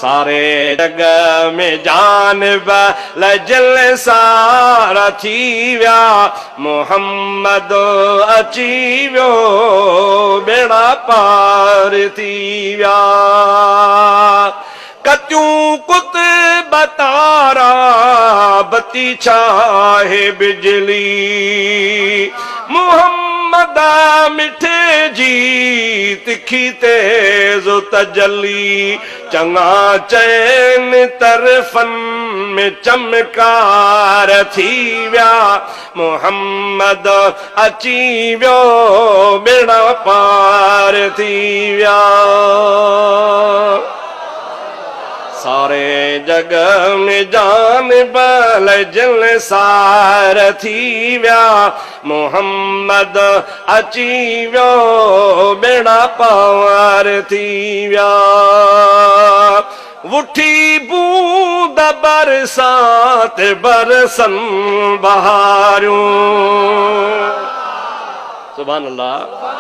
सारे जग में जानब लजल सारा थी व्या मोहम्मद अची व्यो बेड़ा पार थी व्या कत्यूं कुत बतारा बती छाहे बिजली मोहम्मद मिठे जी तिखी तेज तजली चंगा चैन तरफन में चमकार थी व्या मोहम्मद अची व्यो बेड़ा पार थी व्या सारे जग में जान बल जल सार थी व्या मोहम्मद अची व्यो बेड़ा पार थी व्या उठी बूंद बरसात बरसन बहारूं सुभान अल्लाह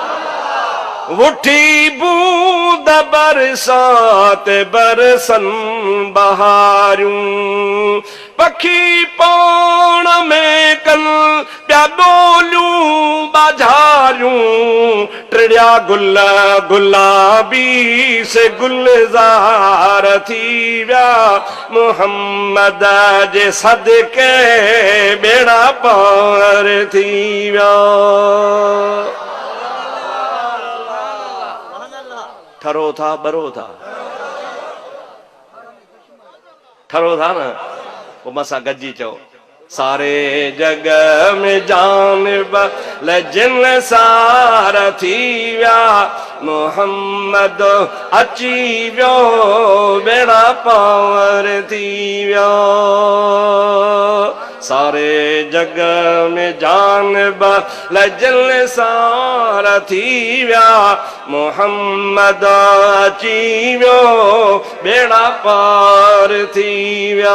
उठी बूंद बरसात बरसन बहारूं पखी पौण में कल प्या बोलूं बाजारूं टिड़िया गुल गुलाबी से गुलजार थी व्या मोहम्मद जे सदके बेड़ा पार थी व्या ठरो था बरो था ठरो था न वो मसा गजी चो सारे जग में जान लजन सार थी व्या मोहम्मद अची व्यो बेड़ा पार थी व्या सारे जग में जान लजन सार थी व्या मोहम्मद अची व्यो बेड़ा पार थी व्या